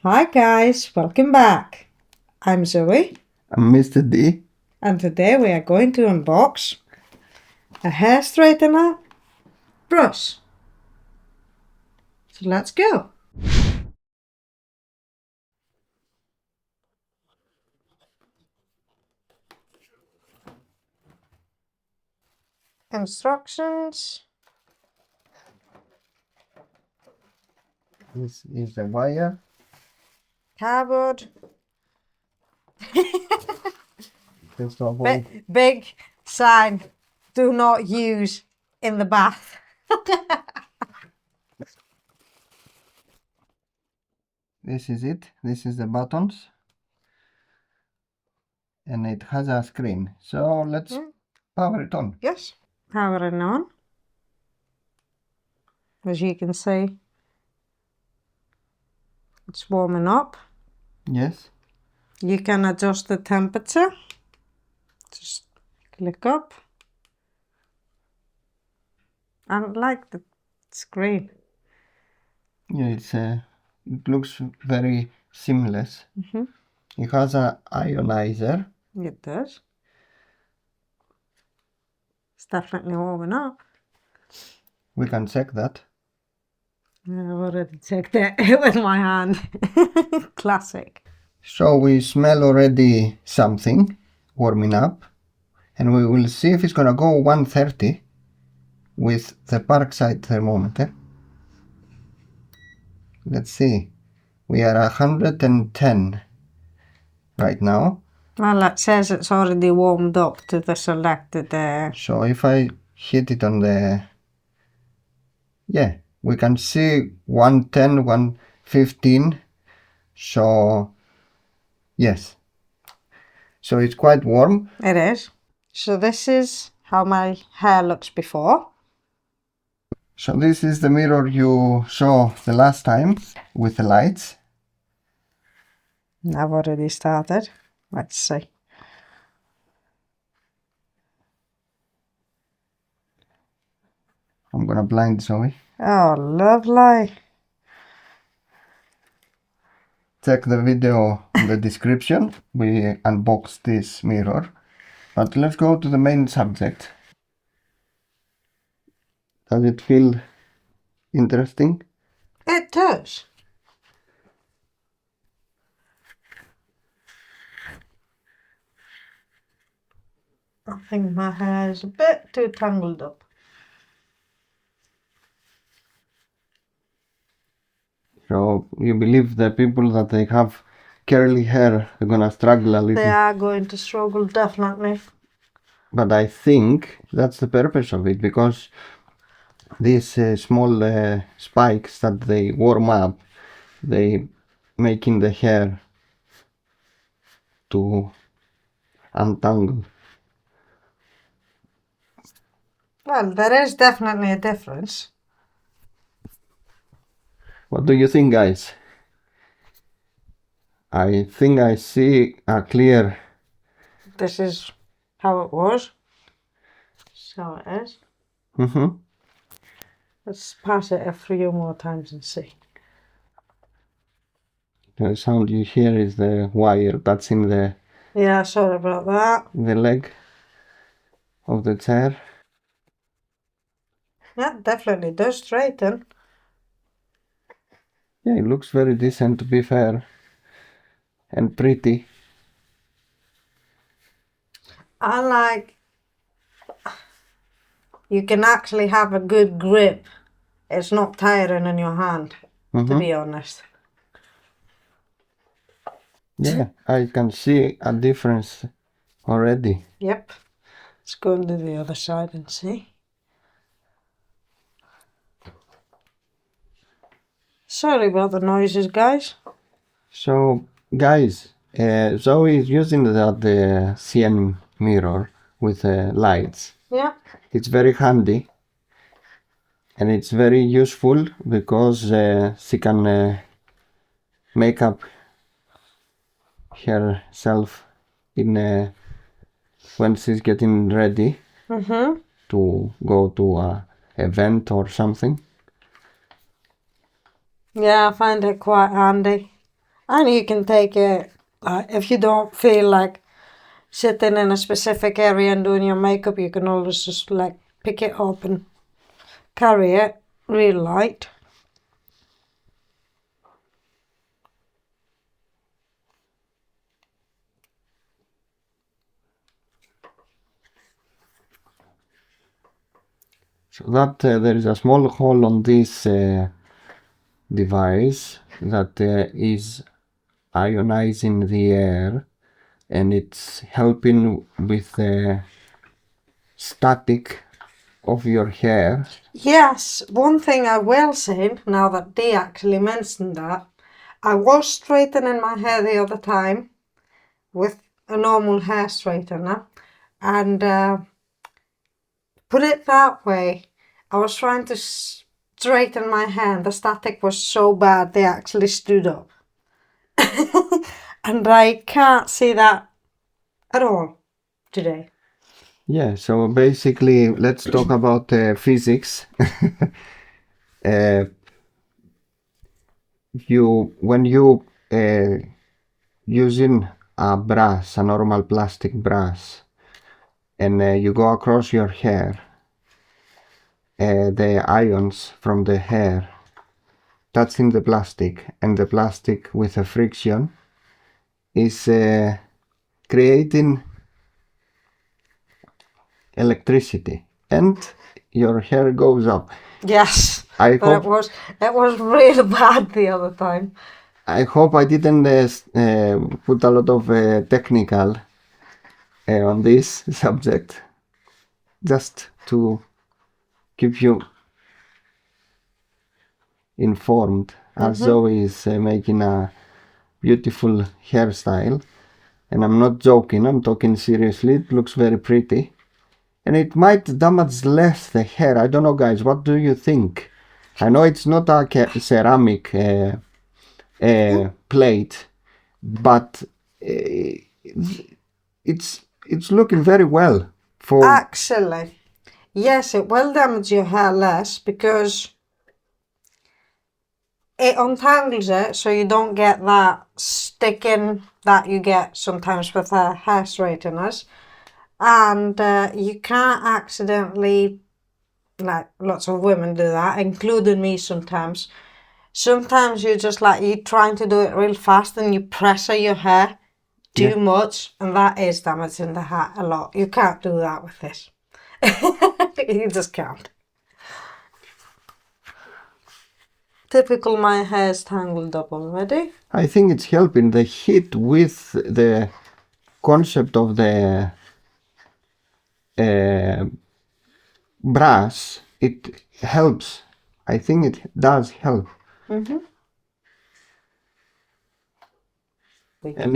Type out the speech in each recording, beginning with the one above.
Hi guys, welcome back. I'm Zoe. I'm Mr. D. And today we are going to unbox a hair straightener brush. So let's go. Instructions. This is the wire. Cardboard. First of all, Big sign. Do not use in the bath. this is it. This is the buttons. And it has a screen. So let's power it on. Yes. Powering on. As you can see, it's warming up. Yes. You can adjust the temperature. Just click up. I like the screen. Yeah, it looks very seamless. It has a ioniser. It does. It's definitely warming up. We can check that. I've already checked it with my hand. Classic. So we smell already something warming up. And we will see if it's gonna go 130 with the Parkside thermometer. Let's see. We are 110 right now. Well, it says it's already warmed up to the selected So if I hit it on the... Yeah, we can see 110, 115. So, yes. So it's quite warm. It is. So this is how my hair looks before. So this is the mirror you saw the last time with the lights. I've already started. Let's see. I'm gonna blind Zoe. Oh, lovely. Check the video in the description. We unboxed this mirror. But let's go to the main subject. Does it feel interesting? It does. I think my hair is a bit too tangled up. So you believe the people that they have curly hair are gonna struggle a little? They are going to struggle, definitely. But I think that's the purpose of it, because these small spikes that they warm up, they making the hair to untangle. Well, there is definitely a difference. What do you think, guys? I think I see a clear... This is how it was. So it is. Let's pass it a few more times and see. The sound you hear is the wire that's in the... Yeah, sorry about that. the leg of the chair. Yeah, definitely does straighten. Yeah, it looks very decent, to be fair, and pretty. I like, you can actually have a good grip. It's not tiring in your hand, to be honest. Yeah, I can see a difference already. Yep. Let's go to the other side and see. Sorry about the noises, guys. So, guys, Zoe is using the Cien mirror with the lights. Yeah. It's very handy. And it's very useful because she can make up herself in when she's getting ready to go to an event or something. Yeah, I find it quite handy. And you can take it, if you don't feel like sitting in a specific area and doing your makeup, you can always just like pick it up and carry it real light. So that there is a small hole on this device that is ionizing the air, and it's helping with the static of your hair. Yes, one thing I will say, now that Dee actually mentioned that, I was straightening my hair the other time with a normal hair straightener, and put it that way, I was trying to straighten my hair and the static was so bad they actually stood up. And I can't see that at all today. Yeah, so basically let's talk about physics. When you using a brush, a normal plastic brush, and you go across your hair, the ions from the hair touching the plastic, and the plastic with a friction is creating electricity, and your hair goes up. Yes, I but hope it was really bad the other time. I hope I didn't put a lot of technical on this subject, just to keep you informed, as Zoe is making a beautiful hairstyle. And I'm not joking, I'm talking seriously. It looks very pretty. And it might damage less the hair. I don't know, guys, what do you think? I know it's not a ceramic plate, but it's looking very well. For Actually, yes, it will damage your hair less because it untangles it, so you don't get that sticking that you get sometimes with hair straighteners. And you can't accidentally, like lots of women do that, including me sometimes. Sometimes you're just like, you're trying to do it real fast and you pressure your hair too much, and that is damaging the hair a lot. You can't do that with this. You just can't. Typical, my hair's tangled up already. I think it's helping the heat with the concept of the brush. It helps. I think it does help. And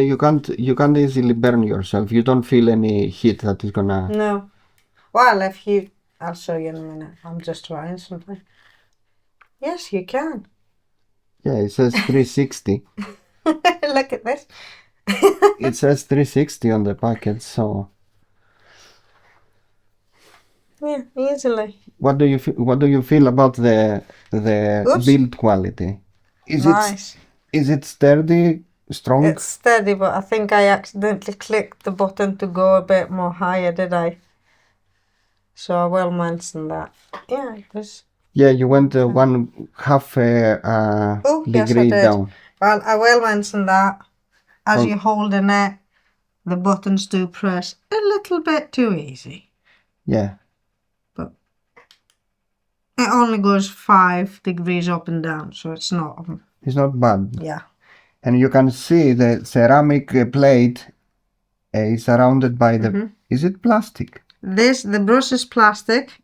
you can't easily burn yourself. You don't feel any heat that is gonna. No. Well, I'll show you in a minute. I'm just trying something. Yes, you can. Yeah, it says 360. Look at this. It says 360 on the packet, so. Yeah, easily. What do you feel about the build quality? Nice. Is it sturdy, strong? It's steady, but I think I accidentally clicked the button to go a bit more higher, did I? So I will mention that. Yeah, it was. Yeah, you went 1/2 Yes, I degree did. down. Well, I will mention that as you're holding it, the buttons do press a little bit too easy. Yeah. But it only goes 5 degrees up and down, so it's not. It's not bad. Yeah. And you can see the ceramic plate is surrounded by the. Is it plastic? The brush is plastic.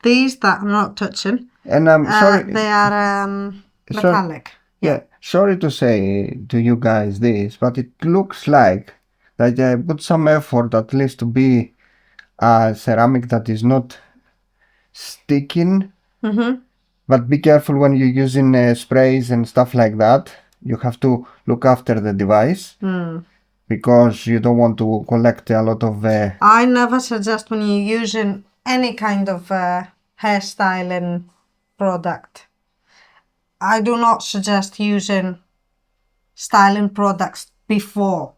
These that I'm not touching. And I'm sorry. They are metallic. Yeah, sorry to say to you guys this, but it looks like that I put some effort at least to be a ceramic that is not sticking. But be careful when you're using sprays and stuff like that. You have to look after the device because you don't want to collect a lot of. I never suggest when you're using any kind of hairstyling product. I do not suggest using styling products before.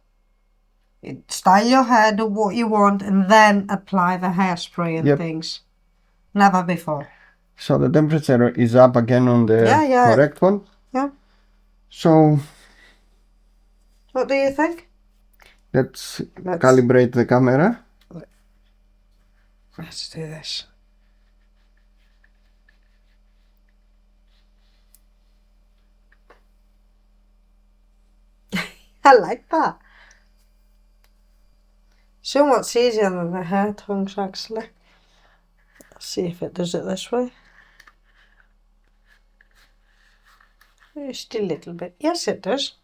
Style your hair, do what you want, and then apply the hairspray and things. Never before. So the temperature is up again on the correct one? Yeah. So what do you think? Let's calibrate the camera. Let's do this. I like that. So much easier than the hair tongues, actually. Let's see if it does it this way. Just a little bit. Yes, it does.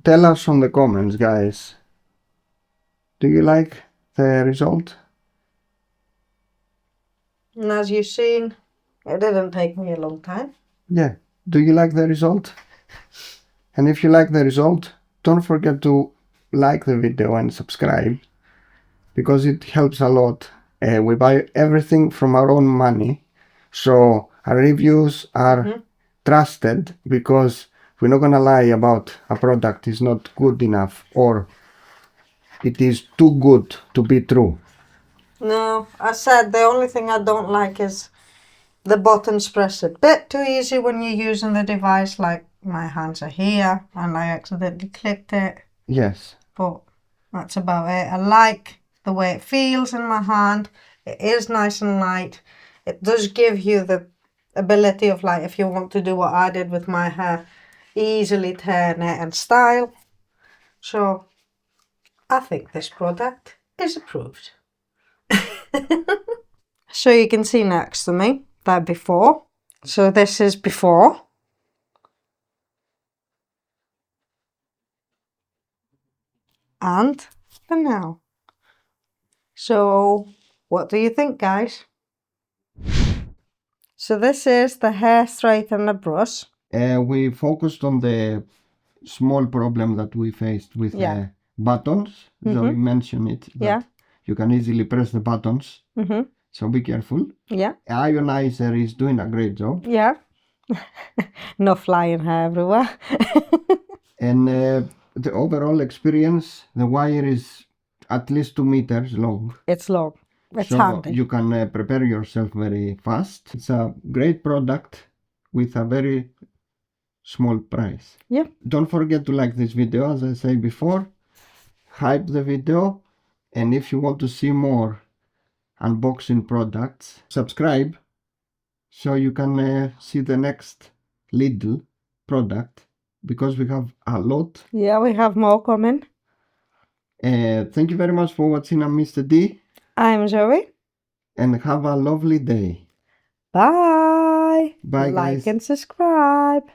Tell us on the comments, guys. Do you like the result? And as you've seen, it didn't take me a long time. Yeah. Do you like the result? And if you like the result, don't forget to like the video and subscribe, because it helps a lot. We buy everything from our own money, so our reviews are trusted, because we're not gonna lie about a product is not good enough or it is too good to be true. No, I said the only thing I don't like is the buttons press a bit too easy when you're using the device, like my hands are here and I accidentally clicked it. Yes. But that's about it. I like the way it feels in my hand. It is nice and light. It does give you the ability of, like, if you want to do what I did with my hair, easily turn it and style. So I think this product is approved. So you can see next to me that before. So this is before. And the now. So what do you think, guys? So this is the hair straightener brush. We focused on the small problem that we faced with the buttons. So we mentioned it, that you can easily press the buttons. So be careful. Yeah. Ioniser is doing a great job. Yeah. No flying hair everywhere. And the overall experience, the wire is at least 2 meters long. It's long. It's so handy. You can prepare yourself very fast. It's a great product with a very small price. Yep. Don't forget to like this video, as I said before. Hype the video, and if you want to see more unboxing products, subscribe so you can see the next Lidl product, because we have a lot. Yeah, we have more coming. Thank you very much for watching. I'm Mr. D. I'm Zoe. And have a lovely day. Bye. Bye, guys. Like and subscribe.